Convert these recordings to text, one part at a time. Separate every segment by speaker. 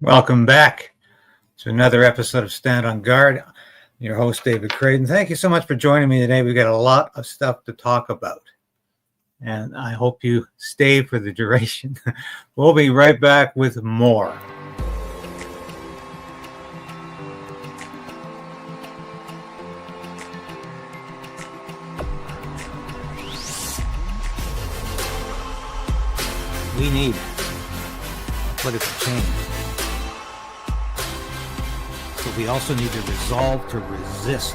Speaker 1: Welcome back to another episode of Stand on Guard. I'm your host, David Krayden. Thank you so much for joining me today. We've got a lot of stuff to talk about, and I hope you stay for the duration. We'll be right back with more. We need political change. But we also need to resolve to resist.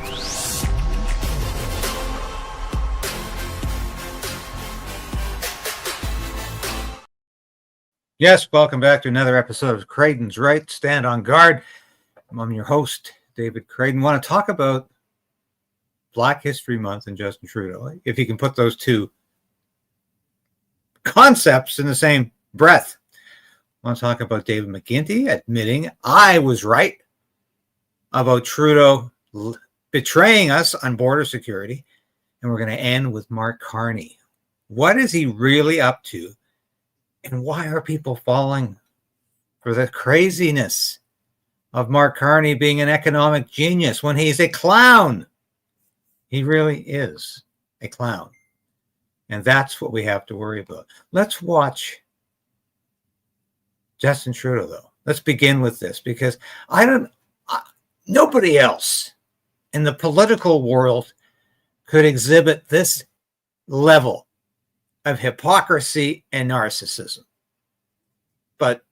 Speaker 1: Yes, welcome back to another episode of Krayden's Right, Stand on Guard. I'm your host, David Krayden. I want to talk about Black History Month and Justin Trudeau, if you can put those two concepts in the same breath. I want to talk about David McGuinty admitting I was right about Trudeau betraying us on border security. And we're going to end with Mark Carney. What is he really up to? And why are people falling for the craziness of Mark Carney being an economic genius when he's a clown? He really is a clown. And that's what we have to worry about. Let's watch Justin Trudeau, though. Let's begin with this, because nobody else in the political world could exhibit this level of hypocrisy and narcissism. But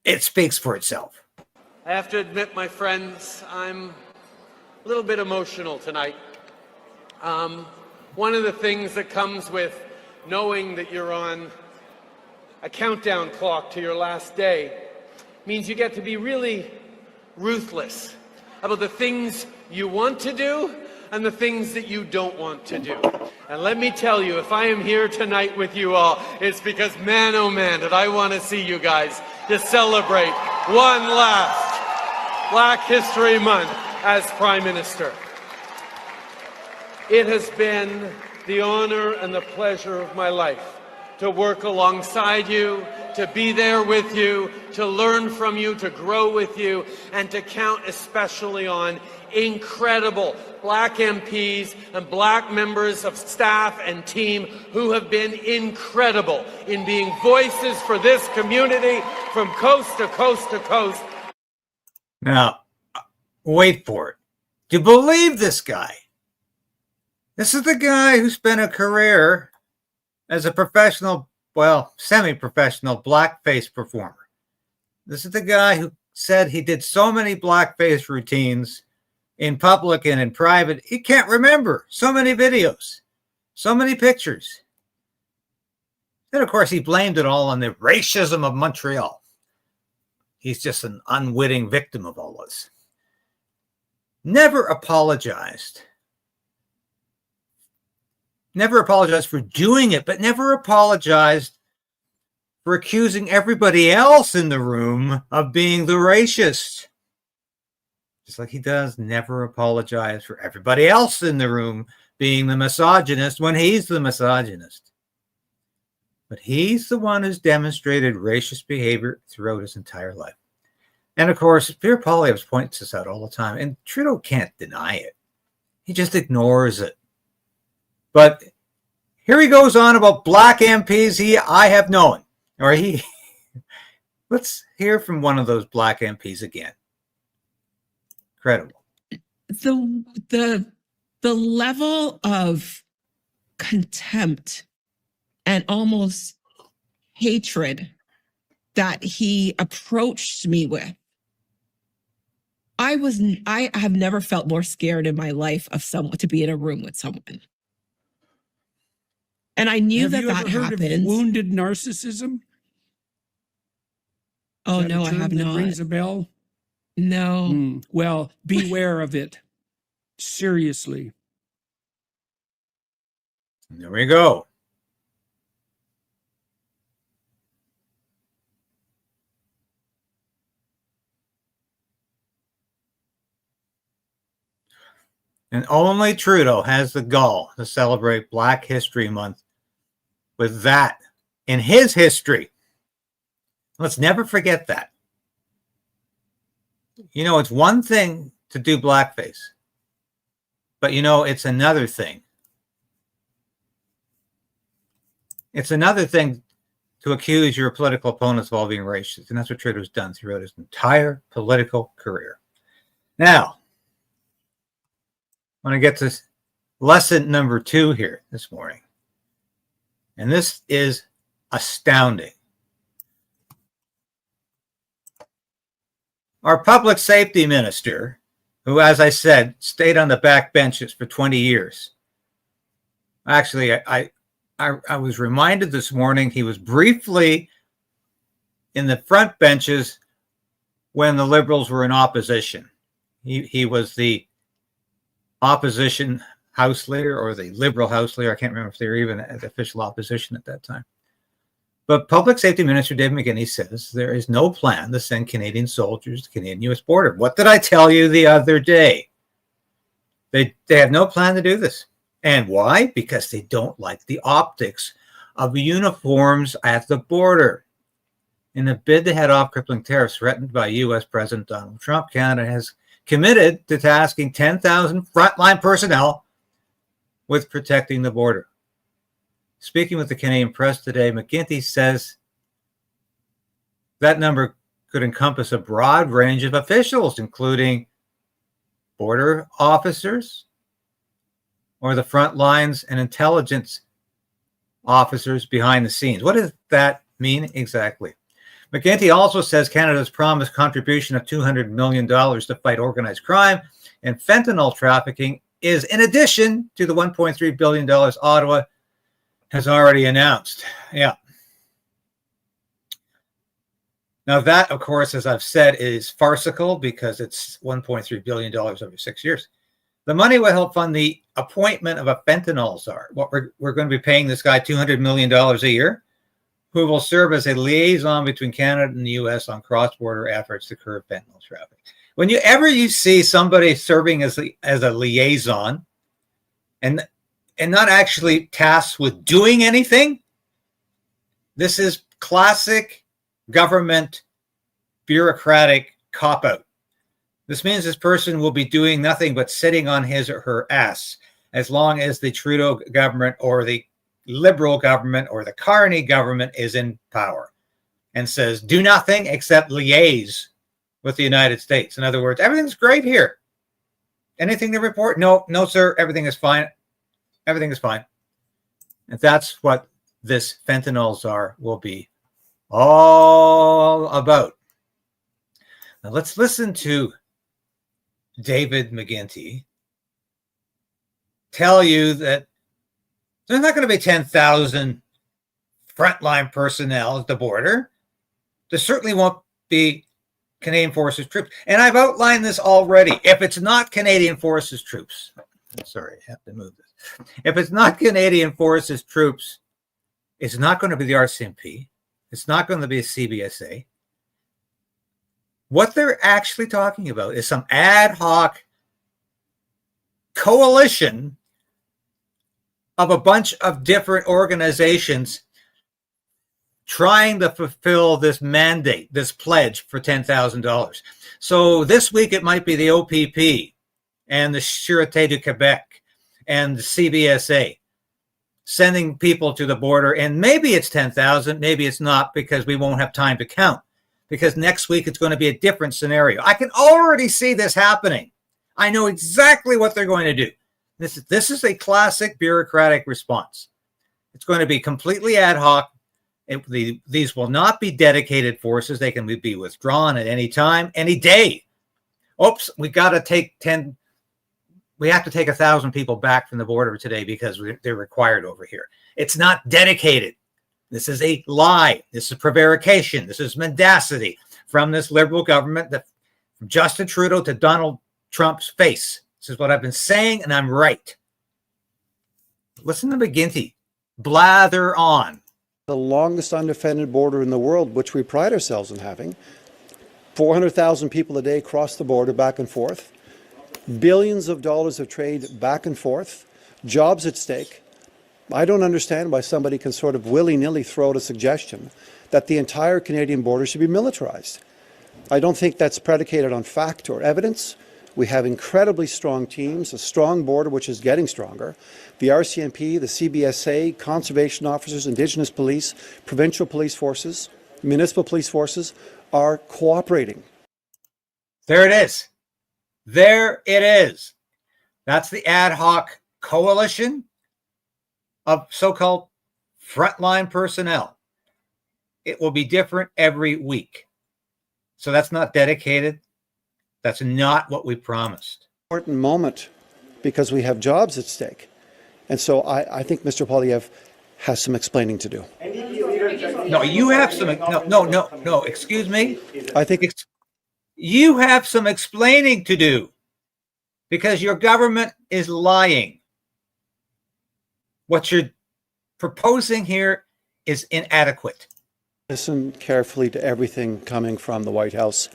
Speaker 1: it speaks for itself.
Speaker 2: I have to admit, my friends, I'm a little bit emotional tonight. One of the things that comes with knowing that you're on a countdown clock to your last day means you get to be really ruthless about the things you want to do and the things that you don't want to do. And let me tell you, if I am here tonight with you all, it's because, man, oh man, did I want to see you guys to celebrate one last Black History Month as Prime Minister. It has been the honor and the pleasure of my life to work alongside you, to be there with you, to learn from you, to grow with you, and to count especially on incredible Black MPs and Black members of staff and team who have been incredible in being voices for this community from coast to coast to coast.
Speaker 1: Now, wait for it. Do you believe this guy? This is the guy who spent a career as a professional, well, semi-professional blackface performer. This is the guy who said he did so many blackface routines in public and in private, he can't remember. So many videos, so many pictures. Then, of course, he blamed it all on the racism of Montreal. He's just an unwitting victim of all this. Never apologized. Never apologized for doing it, but never apologized for accusing everybody else in the room of being the racist. Just like he does never apologize for everybody else in the room being the misogynist when he's the misogynist. But he's the one who's demonstrated racist behavior throughout his entire life. And of course, Pierre Poilievre points this out all the time, and Trudeau can't deny it. He just ignores it. But here he goes on about Black MPs I have known. Let's hear from one of those Black MPs again. Incredible.
Speaker 3: The level of contempt and almost hatred that he approached me with. I have never felt more scared in my life of someone to be in a room with someone. And I knew that
Speaker 4: happened. Heard of wounded narcissism?
Speaker 3: Oh, no, I have not.
Speaker 4: Rings a bell?
Speaker 3: No.
Speaker 4: Well, beware of it. Seriously.
Speaker 1: There we go. And only Trudeau has the gall to celebrate Black History Month with that in his history. Let's never forget that. You know, it's one thing to do blackface, but you know, it's another thing. It's another thing to accuse your political opponents of all being racist, and that's what Trudeau's done throughout his entire political career. Now, I want to get to lesson number 2 here this morning, and this is astounding. Our public safety minister, who, as I said, stayed on the back benches for 20 years. Actually, I was reminded this morning he was briefly in the front benches when the Liberals were in opposition. He was the opposition House leader, or the Liberal House leader. I can't remember if they were even at official opposition at that time. But Public Safety Minister David McGuinty says there is no plan to send Canadian soldiers to the Canadian-US border. What did I tell you the other day? They have no plan to do this. And why? Because they don't like the optics of uniforms at the border. In a bid to head off crippling tariffs threatened by U.S. President Donald Trump, Canada has committed to tasking 10,000 frontline personnel with protecting the border. Speaking with the Canadian press today, McGuinty says that number could encompass a broad range of officials, including border officers or the front lines and intelligence officers behind the scenes. What does that mean exactly? McGuinty also says Canada's promised contribution of $200 million to fight organized crime and fentanyl trafficking is in addition to the $1.3 billion Ottawa has already announced. Yeah. Now that, of course, as I've said, is farcical because it's $1.3 billion over 6 years. The money will help fund the appointment of a fentanyl czar. What we're going to be paying this guy $200 million a year, who will serve as a liaison between Canada and the U.S. on cross-border efforts to curb fentanyl traffic. Whenever you see somebody serving as a liaison and not actually tasked with doing anything, this is classic government bureaucratic cop-out. This means this person will be doing nothing but sitting on his or her ass as long as the Trudeau government or the Liberal government or the Carney government is in power and says, do nothing except liaise with the United States. In other words, everything's great here. Anything to report? No, sir. Everything is fine. Everything is fine. And that's what this fentanyl czar will be all about. Now let's listen to David McGuinty tell you that there's not going to be 10,000 frontline personnel at the border. There certainly won't be Canadian Forces troops. And I've outlined this already. If it's not Canadian Forces troops, sorry, I have to move this. If it's not Canadian Forces troops, it's not going to be the RCMP. It's not going to be a CBSA. What they're actually talking about is some ad hoc coalition of a bunch of different organizations trying to fulfill this mandate, this pledge for $10,000. So this week it might be the OPP and the Sûreté du Québec and the CBSA sending people to the border. And maybe it's 10,000, maybe it's not, because we won't have time to count. Because next week it's going to be a different scenario. I can already see this happening. I know exactly what they're going to do. This is a classic bureaucratic response. It's going to be completely ad hoc. These will not be dedicated forces. They can be withdrawn at any time, any day. Oops, we got to take 10. We have to take 1,000 people back from the border today because they're required over here. It's not dedicated. This is a lie. This is prevarication. This is mendacity from this Liberal government, from Justin Trudeau to Donald Trump's face. This is what I've been saying, and I'm right. Listen to McGuinty blather on.
Speaker 5: The longest undefended border in the world, which we pride ourselves in having. 400,000 people a day cross the border back and forth. Billions of dollars of trade back and forth. Jobs at stake. I don't understand why somebody can sort of willy-nilly throw out a suggestion that the entire Canadian border should be militarized. I don't think that's predicated on fact or evidence. We have incredibly strong teams, a strong border which is getting stronger. The RCMP, the CBSA, conservation officers, Indigenous police, provincial police forces, municipal police forces are cooperating.
Speaker 1: There it is. There it is. That's the ad hoc coalition of so-called frontline personnel. It will be different every week. So that's not dedicated. That's not what we promised.
Speaker 5: Important moment because we have jobs at stake. And so I think Mr. Poilievre has some explaining to do.
Speaker 1: No, you have some, no, excuse me.
Speaker 5: I think
Speaker 1: You have some explaining to do because your government is lying. What you're proposing here is inadequate.
Speaker 5: listen carefully to everything coming from the White House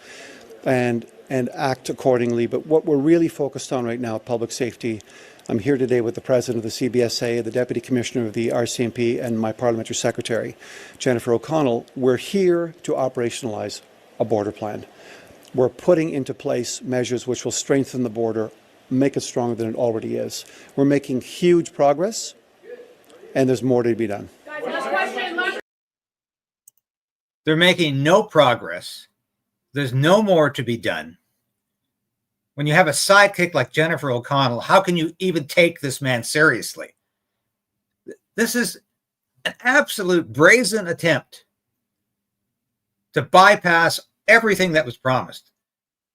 Speaker 5: and act accordingly. But what we're really focused on right now, public safety. I'm here today with the President of the CBSA, the Deputy Commissioner of the RCMP, and my Parliamentary Secretary, Jennifer O'Connell. We're here to operationalize a border plan. We're putting into place measures which will strengthen the border, make it stronger than it already is. We're making huge progress, and there's more to be done.
Speaker 1: They're making no progress. There's no more to be done. When you have a sidekick like Jennifer O'Connell, how can you even take this man seriously? This is an absolute brazen attempt to bypass everything that was promised.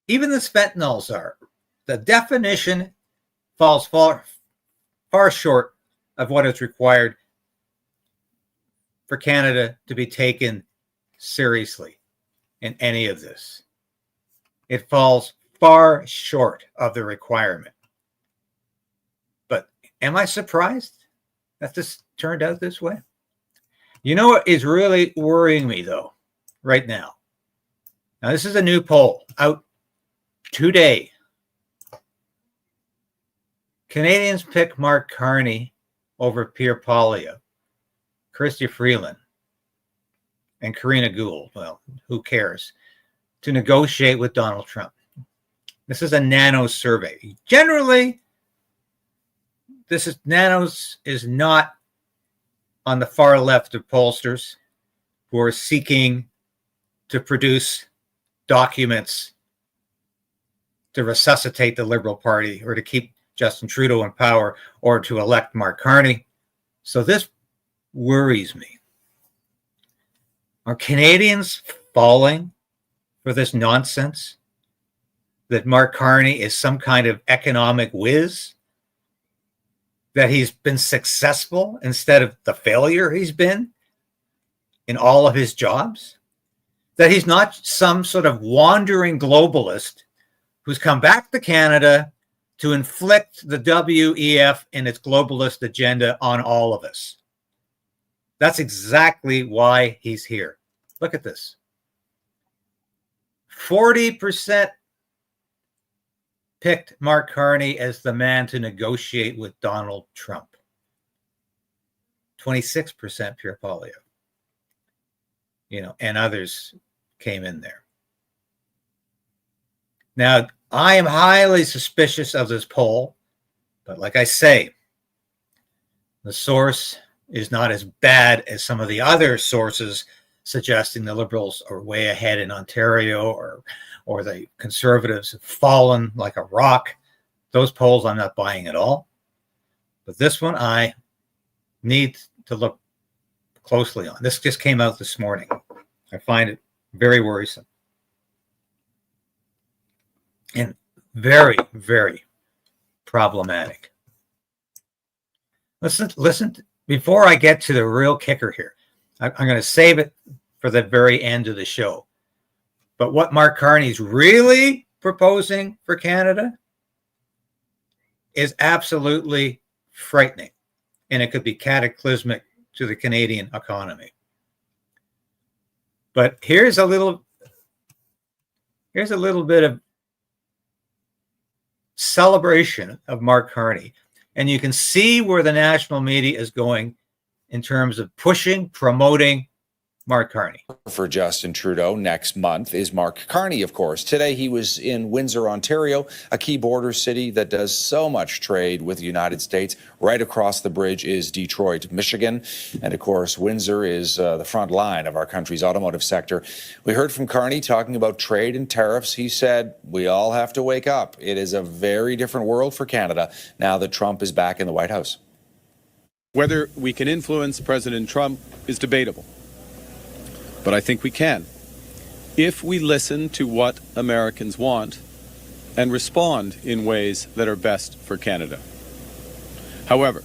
Speaker 1: Even the fentanyls are. The definition falls far short of what is required for Canada to be taken seriously in any of this. It falls far short of the requirement. But am I surprised that this turned out this way? You know what is really worrying me, though, right now? Now, this is a new poll out today. Canadians pick Mark Carney over Pierre, Chrystia Freeland, and Karina Gould, well, who cares, to negotiate with Donald Trump. This is a Nanos survey. Generally, Nanos is not on the far left of pollsters who are seeking to produce documents to resuscitate the Liberal Party or to keep Justin Trudeau in power or to elect Mark Carney. So this worries me. Are Canadians falling for this nonsense that Mark Carney is some kind of economic whiz, that he's been successful instead of the failure he's been in all of his jobs, that he's not some sort of wandering globalist who's come back to Canada to inflict the WEF and its globalist agenda on all of us? That's exactly why he's here. Look at this. 40% picked Mark Carney as the man to negotiate with Donald Trump. 26% Pierre Poilievre. And others came in there. Now, I am highly suspicious of this poll, but like I say, the source is not as bad as some of the other sources suggesting the Liberals are way ahead in Ontario or the Conservatives have fallen like a rock. Those polls I'm not buying at all. But this one I need to look closely on. This just came out this morning. I find it very worrisome. And very, very problematic. Listen, before I get to the real kicker here, I'm going to save it for the very end of the show. But what Mark Carney's really proposing for Canada is absolutely frightening. And it could be cataclysmic to the Canadian economy. But here's a little bit of celebration of Mark Carney. And you can see where the national media is going in terms of pushing, promoting Mark Carney.
Speaker 6: For Justin Trudeau next month is Mark Carney, of course. Today he was in Windsor, Ontario, a key border city that does so much trade with the United States. Right across the bridge is Detroit, Michigan. And of course, Windsor is the front line of our country's automotive sector. We heard from Carney talking about trade and tariffs. He said, we all have to wake up. It is a very different world for Canada now that Trump is back in the White House.
Speaker 7: Whether we can influence President Trump is debatable. But I think we can, if we listen to what Americans want and respond in ways that are best for Canada. However,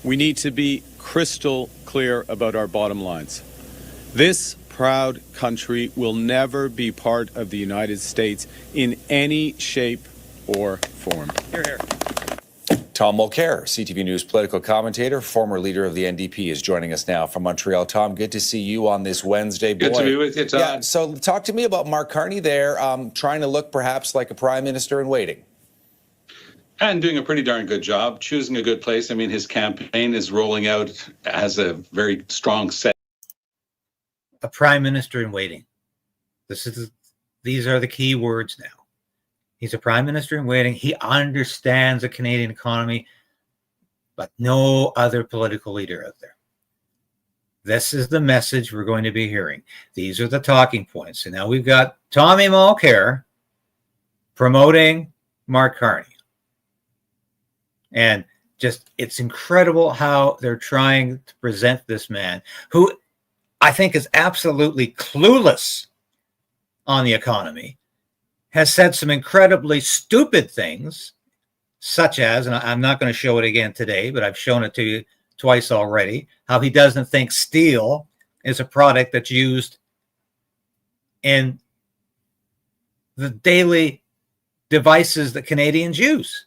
Speaker 7: we need to be crystal clear about our bottom lines. This proud country will never be part of the United States in any shape or form. Hear, hear.
Speaker 6: Tom Mulcair, CTV News political commentator, former leader of the NDP, is joining us now from Montreal. Tom, good to see you on this Wednesday.
Speaker 8: Good to be with you, Tom.
Speaker 6: Yeah, so talk to me about Mark Carney there, trying to look perhaps like a prime minister in waiting.
Speaker 8: And doing a pretty darn good job, choosing a good place. I mean, his campaign is rolling out as a very strong set.
Speaker 1: A prime minister in waiting. These are the key words now. He's a prime minister in waiting. He understands the Canadian economy, but no other political leader out there. This is the message we're going to be hearing. These are the talking points. And now we've got Tommy Mulcair promoting Mark Carney. And just, it's incredible how they're trying to present this man, who I think is absolutely clueless on the economy, has said some incredibly stupid things, such as, and I'm not going to show it again today, but I've shown it to you twice already, how he doesn't think steel is a product that's used in the daily devices that Canadians use.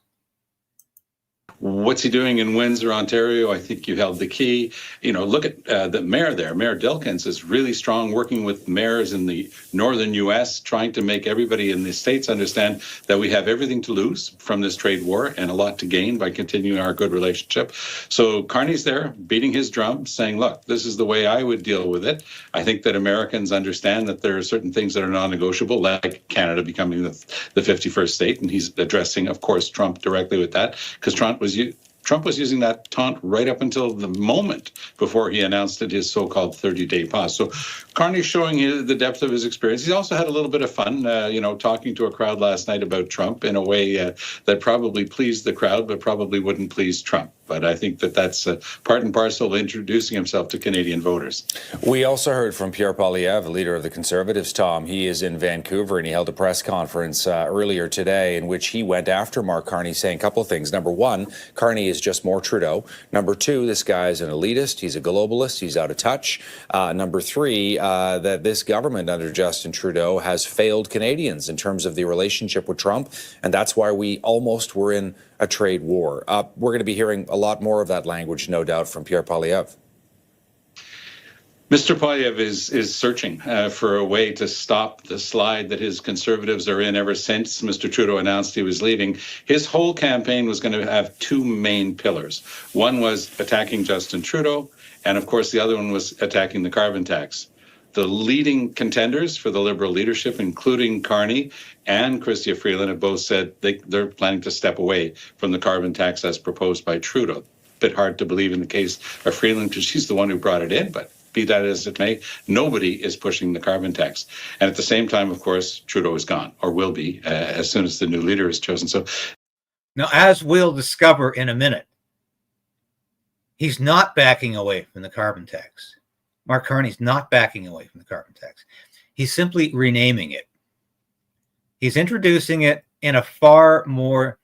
Speaker 8: What's he doing in Windsor, Ontario? I think you held the key. You know, look at the mayor there. Mayor Dilkins is really strong, working with mayors in the northern U.S., trying to make everybody in the States understand that we have everything to lose from this trade war and a lot to gain by continuing our good relationship. So Carney's there, beating his drum, saying, look, this is the way I would deal with it. I think that Americans understand that there are certain things that are non-negotiable, like Canada becoming the 51st state. And he's addressing, of course, Trump directly with that, because Trump was using that taunt right up until the moment before he announced his so-called 30-day pause. So Carney's showing the depth of his experience. He also had a little bit of fun, talking to a crowd last night about Trump in a way that probably pleased the crowd, but probably wouldn't please Trump. But I think that that's part and parcel of introducing himself to Canadian voters.
Speaker 6: We also heard from Pierre, leader of the Conservatives, Tom. He is in Vancouver, and he held a press conference earlier today in which he went after Mark Carney, saying a couple of things. Number one, Carney is just more Trudeau. Number two, this guy is an elitist. He's a globalist. He's out of touch. Number three, that this government under Justin Trudeau has failed Canadians in terms of the relationship with Trump, and that's why we almost were in a trade war. We're going to be hearing a lot more of that language, no doubt, from Pierre Poilievre.
Speaker 8: Mr. Poilievre is searching for a way to stop the slide that his Conservatives are in ever since Mr. Trudeau announced he was leaving. His whole campaign was going to have two main pillars. One was attacking Justin Trudeau, and of course the other one was attacking the carbon tax. The leading contenders for the Liberal leadership, including Carney and Chrystia Freeland, have both said they're planning to step away from the carbon tax as proposed by Trudeau. Bit hard to believe in the case of Freeland because she's the one who brought it in, but be that as it may, nobody is pushing the carbon tax. And at the same time, of course, Trudeau is gone, or will be, as soon as the new leader is chosen. So
Speaker 1: now, as we'll discover in a minute, he's not backing away from the carbon tax. Mark Carney's not backing away from the carbon tax. He's simply renaming it. He's introducing it in a far more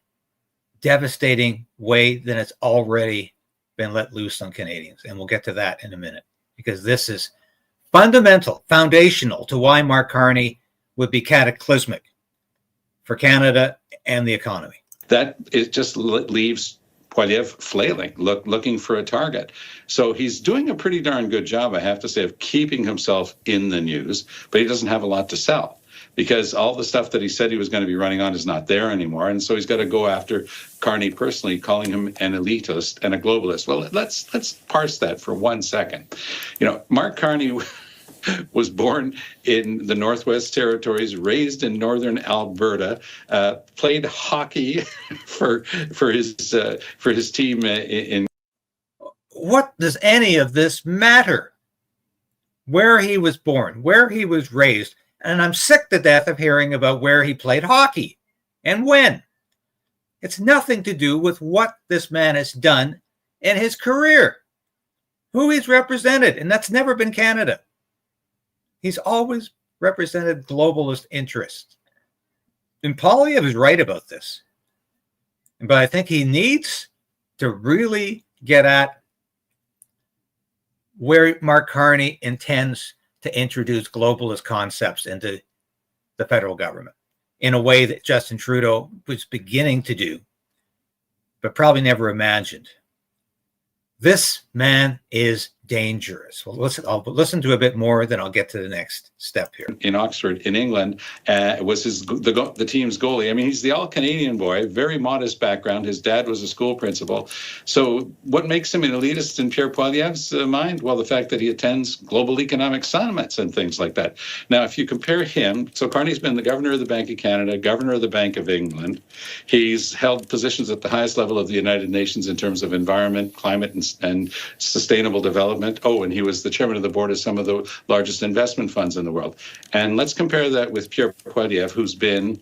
Speaker 1: devastating way than it's already been let loose on Canadians. And we'll get to that in a minute, because this is fundamental, foundational to why Mark Carney would be cataclysmic for Canada and the economy.
Speaker 8: That it just leaves Poilievre flailing, looking for a target. So he's doing a pretty darn good job, I have to say, of keeping himself in the news, but he doesn't have a lot to sell because all the stuff that he said he was going to be running on is not there anymore. And so he's got to go after Carney personally, calling him an elitist and a globalist. Well, let's parse that for 1 second. You know, Mark Carney was born in the Northwest Territories, raised in northern Alberta, played hockey for his team in.
Speaker 1: What does any of this matter? Where he was born, where he was raised, and I'm sick to death of hearing about where he played hockey and when. It's nothing to do with what this man has done in his career, who he's represented, and that's never been Canada. He's always represented globalist interests. And Poilievre is right about this. But I think he needs to really get at where Mark Carney intends to introduce globalist concepts into the federal government in a way that Justin Trudeau was beginning to do, but probably never imagined. This man is dangerous. Well, I'll listen to a bit more, then I'll get to the next step here.
Speaker 8: In Oxford, in England, was the team's goalie. I mean, he's the all-Canadian boy, very modest background. His dad was a school principal. So what makes him an elitist in Pierre Poilievre's mind? Well, the fact that he attends global economic summits and things like that. Now, if you compare him, so Carney's been the governor of the Bank of Canada, governor of the Bank of England. He's held positions at the highest level of the United Nations in terms of environment, climate, and sustainable development. Oh, and he was the chairman of the board of some of the largest investment funds in the world. And let's compare that with Pierre Poilievre, who's been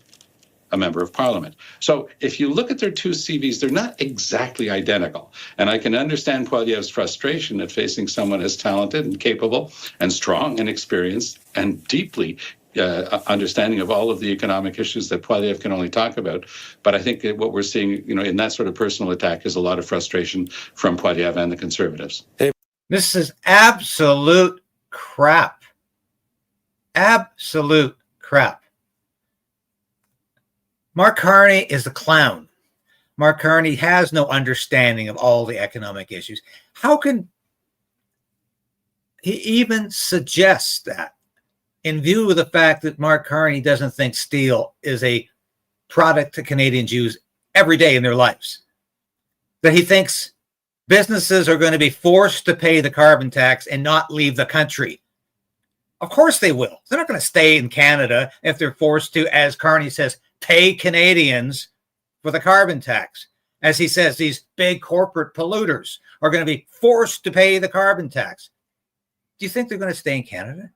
Speaker 8: a member of parliament. So if you look at their two CVs, they're not exactly identical. And I can understand Poilievre's frustration at facing someone as talented and capable and strong and experienced and deeply understanding of all of the economic issues that Poilievre can only talk about. But I think that what we're seeing, in that sort of personal attack is a lot of frustration from Poilievre and the Conservatives.
Speaker 1: This is absolute crap. Absolute crap. Mark Carney is a clown. Mark Carney has no understanding of all the economic issues. How can he even suggest that in view of the fact that Mark Carney doesn't think steel is a product to Canadian Jews every day in their lives? That he thinks businesses are going to be forced to pay the carbon tax and not leave the country. Of course they will. They're not going to stay in Canada if they're forced to, as Carney says, pay Canadians for the carbon tax. As he says, these big corporate polluters are going to be forced to pay the carbon tax. Do you think they're going to stay in Canada?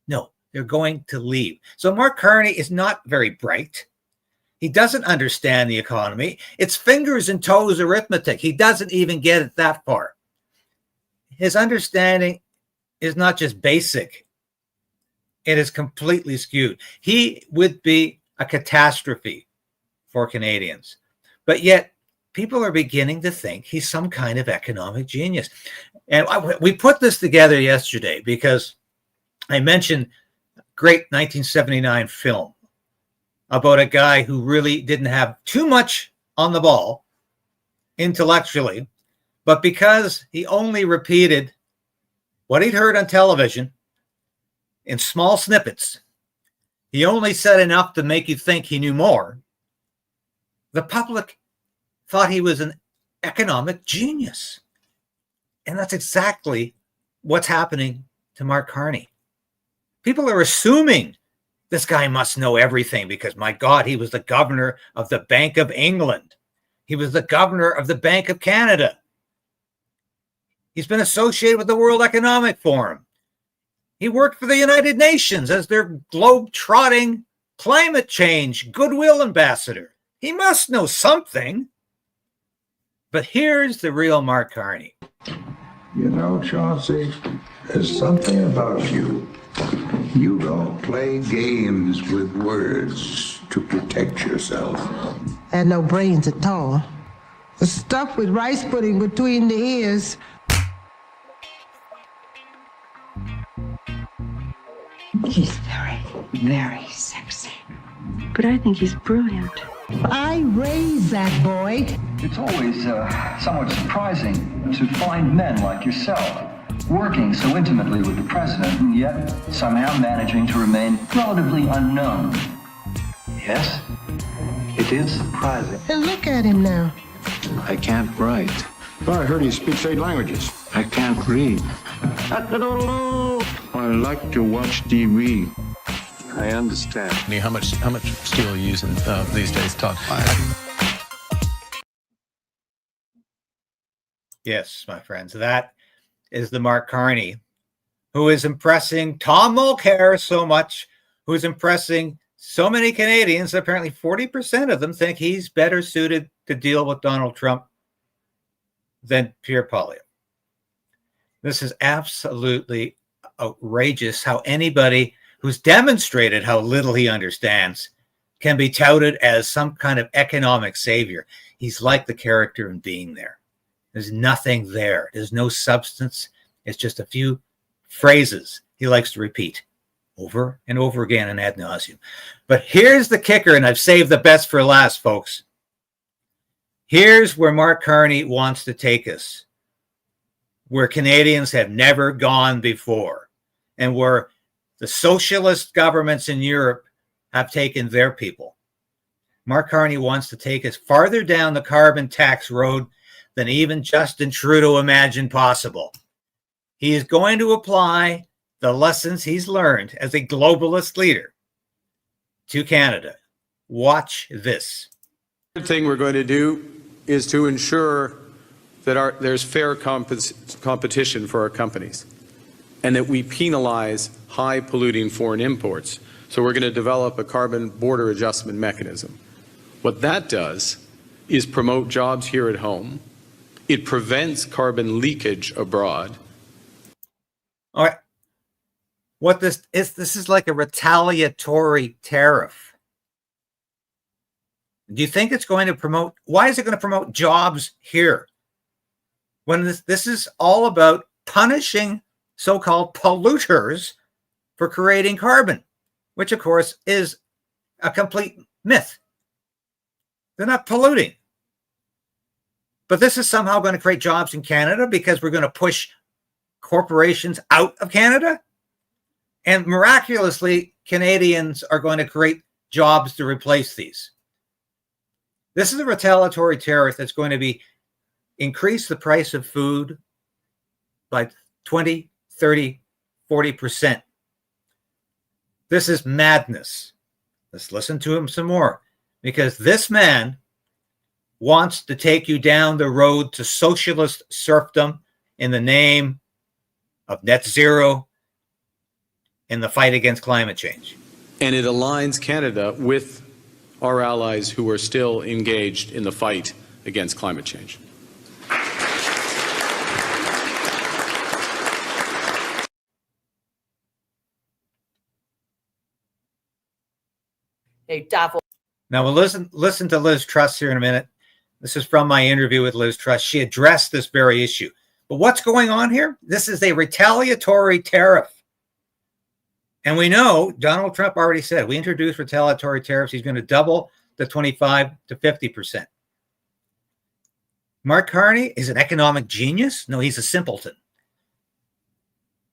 Speaker 1: No, they're going to leave. So Mark Carney is not very bright. He doesn't understand the economy. It's fingers and toes arithmetic. He doesn't even get it that far. His understanding is not just basic. It is completely skewed. He would be a catastrophe for Canadians. But yet, people are beginning to think he's some kind of economic genius. And we put this together yesterday because I mentioned a great 1979 film about a guy who really didn't have too much on the ball intellectually, but because he only repeated what he'd heard on television in small snippets, he only said enough to make you think he knew more. The public thought he was an economic genius. And that's exactly what's happening to Mark Carney. People are assuming this guy must know everything because, my God, he was the governor of the Bank of England. He was the governor of the Bank of Canada. He's been associated with the World Economic Forum. He worked for the United Nations as their globe-trotting climate change goodwill ambassador. He must know something. But here's the real Mark Carney.
Speaker 9: You know, Chauncey, there's something about you. You don't play games with words to protect yourself.
Speaker 10: I had no brains at all. The stuff with rice pudding between the ears.
Speaker 11: He's very, very sexy. But I think he's brilliant.
Speaker 10: I raised that boy.
Speaker 12: It's always somewhat surprising to find men like yourself working so intimately with the president and yet somehow managing to remain relatively unknown. Yes, it is surprising.
Speaker 10: And look at him now.
Speaker 9: I can't write.
Speaker 13: Well, I heard he speaks 8 languages.
Speaker 9: I can't read. I like to watch TV.
Speaker 13: I understand.
Speaker 14: How much steel are you using these days, Todd?
Speaker 1: Yes, my friends, that is the Mark Carney who is impressing Tom Mulcair so much, who's impressing so many Canadians. Apparently 40% of them think he's better suited to deal with Donald Trump than Pierre Poilievre. This is absolutely outrageous how anybody who's demonstrated how little he understands can be touted as some kind of economic savior. He's like the character in Being There. There's nothing there. There's no substance. It's just a few phrases he likes to repeat over and over again and ad nauseum. But here's the kicker, and I've saved the best for last, folks. Here's where Mark Carney wants to take us, where Canadians have never gone before, and where the socialist governments in Europe have taken their people. Mark Carney wants to take us farther down the carbon tax road than even Justin Trudeau imagined possible. He is going to apply the lessons he's learned as a globalist leader to Canada. Watch this.
Speaker 7: The thing we're going to do is to ensure that there's fair competition for our companies and that we penalize high polluting foreign imports. So we're going to develop a carbon border adjustment mechanism. What that does is promote jobs here at home. It prevents carbon leakage abroad.
Speaker 1: All right. What this is like a retaliatory tariff. Do you think it's going to promote? Why is it going to promote jobs here? When this is all about punishing so-called polluters for creating carbon, which of course is a complete myth. They're not polluting. But this is somehow going to create jobs in Canada because we're going to push corporations out of Canada. And miraculously, Canadians are going to create jobs to replace these. This is a retaliatory tariff that's going to increase the price of food by 20, 30, 40%. This is madness. Let's listen to him some more, because this man wants to take you down the road to socialist serfdom in the name of net zero in the fight against climate change.
Speaker 7: And it aligns Canada with our allies who are still engaged in the fight against climate change.
Speaker 15: Hey, Davos.
Speaker 1: Now we'll listen to Liz Truss here in a minute. This is from my interview with Liz Truss. She addressed this very issue. But what's going on here? This is a retaliatory tariff. And we know Donald Trump already said, we introduced retaliatory tariffs. He's going to double the 25 to 50%. Mark Carney is an economic genius? No, he's a simpleton.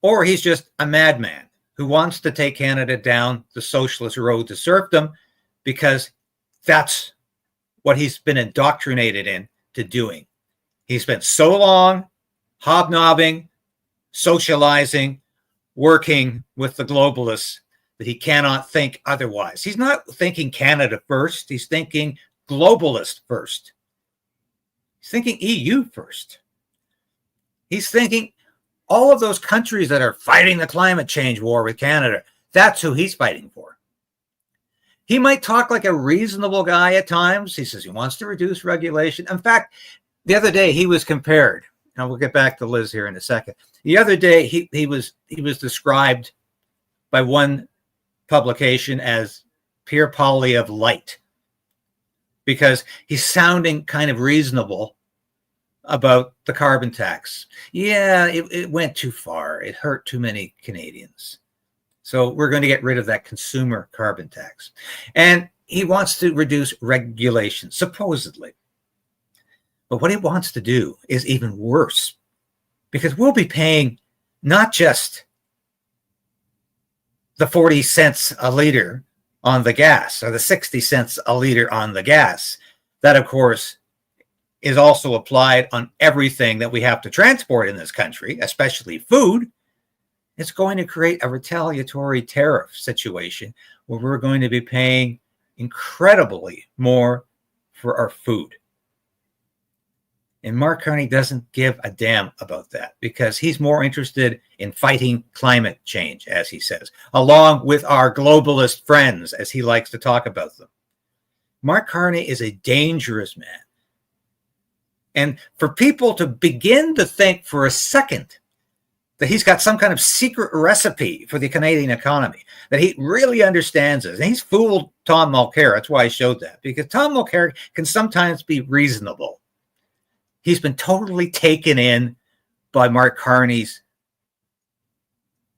Speaker 1: Or he's just a madman who wants to take Canada down the socialist road to serfdom because that's what he's been indoctrinated into doing. He spent so long hobnobbing, socializing, working with the globalists that he cannot think otherwise. He's not thinking Canada first. He's thinking globalist first. He's thinking EU first. He's thinking all of those countries that are fighting the climate change war with Canada. That's who he's fighting for. He might talk like a reasonable guy at times. He says he wants to reduce regulation. In fact, the other day he was compared, and we'll get back to Liz here in a second. The other day he was described by one publication as Pierre Poilievre light, because he's sounding kind of reasonable about the carbon tax. Yeah, it went too far. It hurt too many Canadians. So we're going to get rid of that consumer carbon tax. And he wants to reduce regulation, supposedly. But what he wants to do is even worse, because we'll be paying not just the 40 cents a liter on the gas or the 60 cents a liter on the gas. That, of course, is also applied on everything that we have to transport in this country, especially food. It's going to create a retaliatory tariff situation where we're going to be paying incredibly more for our food. And Mark Carney doesn't give a damn about that because he's more interested in fighting climate change, as he says, along with our globalist friends, as he likes to talk about them. Mark Carney is a dangerous man. And for people to begin to think for a second that he's got some kind of secret recipe for the Canadian economy, that he really understands it. And he's fooled Tom Mulcair. That's why I showed that, because Tom Mulcair can sometimes be reasonable. He's been totally taken in by Mark Carney's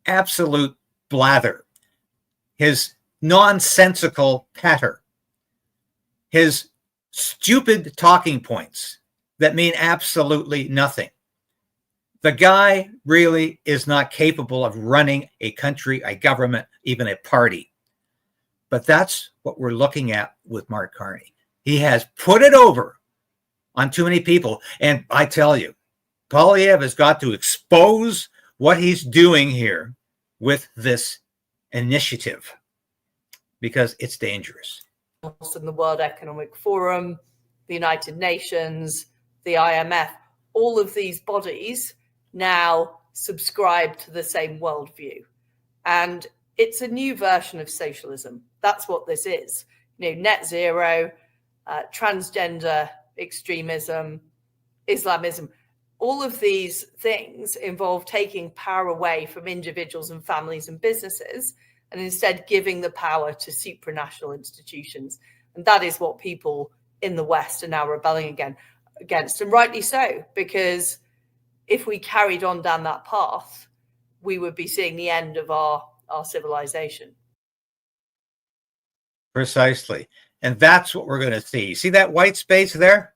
Speaker 1: absolute blather, his nonsensical patter, his stupid talking points that mean absolutely nothing. The guy really is not capable of running a country, a government, even a party. But that's what we're looking at with Mark Carney. He has put it over on too many people. And I tell you, Poilievre has got to expose what he's doing here with this initiative because it's dangerous.
Speaker 15: In the World Economic Forum, the United Nations, the IMF, all of these bodies now subscribe to the same worldview. And it's a new version of socialism. That's what this is. You know, net zero, transgender extremism, Islamism, all of these things involve taking power away from individuals and families and businesses and instead giving the power to supranational institutions. And that is what people in the West are now rebelling against, and rightly so, because if we carried on down that path, we would be seeing the end of our civilization.
Speaker 1: Precisely. And that's what we're going to see. See that white space there?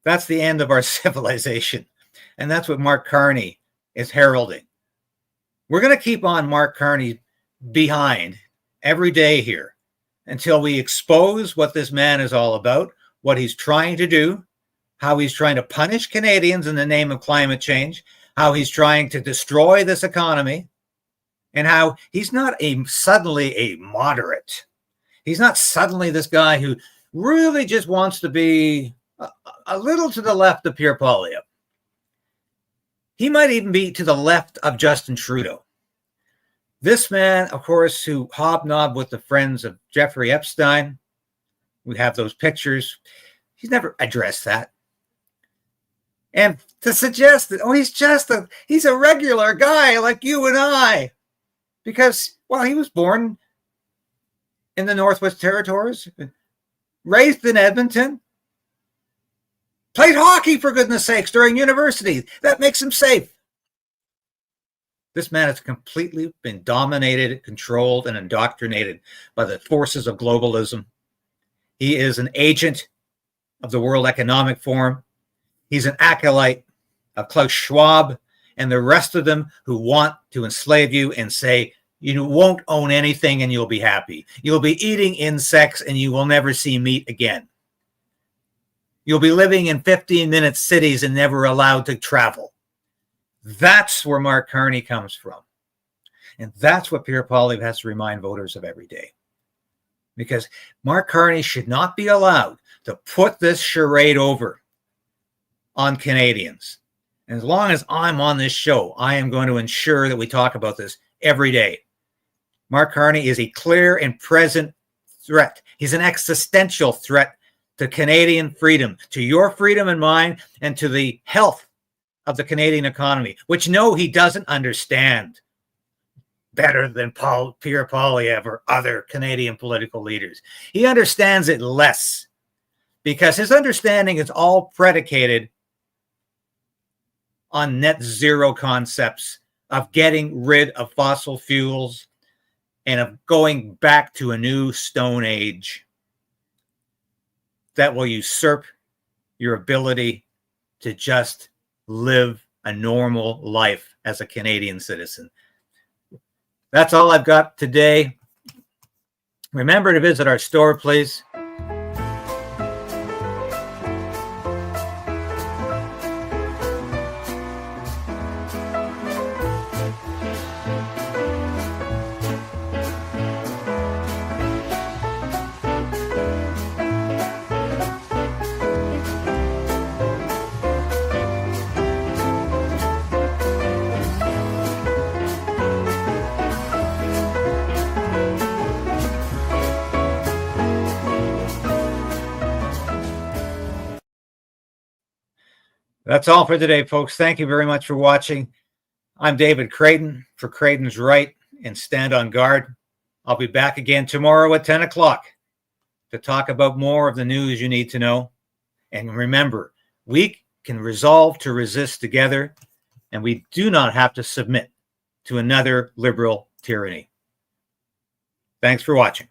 Speaker 1: That's the end of our civilization. And that's what Mark Carney is heralding. We're going to keep on Mark Carney behind every day here until we expose what this man is all about, what he's trying to do, how he's trying to punish Canadians in the name of climate change, how he's trying to destroy this economy, and how he's not suddenly a moderate. He's not suddenly this guy who really just wants to be a little to the left of Pierre Poilievre. He might even be to the left of Justin Trudeau. This man, of course, who hobnobbed with the friends of Jeffrey Epstein. We have those pictures. He's never addressed that. And to suggest that, he's a regular guy like you and I. Because, well, he was born in the Northwest Territories, raised in Edmonton, played hockey, for goodness sakes, during university. That makes him safe. This man has completely been dominated, controlled, and indoctrinated by the forces of globalism. He is an agent of the World Economic Forum. He's an acolyte of Klaus Schwab and the rest of them who want to enslave you and say, you won't own anything and you'll be happy. You'll be eating insects and you will never see meat again. You'll be living in 15-minute cities and never allowed to travel. That's where Mark Carney comes from. And that's what Pierre Poilievre has to remind voters of every day. Because Mark Carney should not be allowed to put this charade over on Canadians. And as long as I'm on this show, I am going to ensure that we talk about this every day. Mark Carney is a clear and present threat. He's an existential threat to Canadian freedom, to your freedom and mine, and to the health of the Canadian economy, which he doesn't understand better than Pierre Poilievre or other Canadian political leaders. He understands it less because his understanding is all predicated on net zero concepts of getting rid of fossil fuels and of going back to a new Stone Age that will usurp your ability to just live a normal life as a Canadian citizen. That's all I've got today. Remember to visit our store, please. That's all for today, folks. Thank you very much for watching. I'm David Krayden for Krayden's Right and Stand on Guard. I'll be back again tomorrow at 10 o'clock to talk about more of the news you need to know. And remember, we can resolve to resist together, and we do not have to submit to another liberal tyranny. Thanks for watching.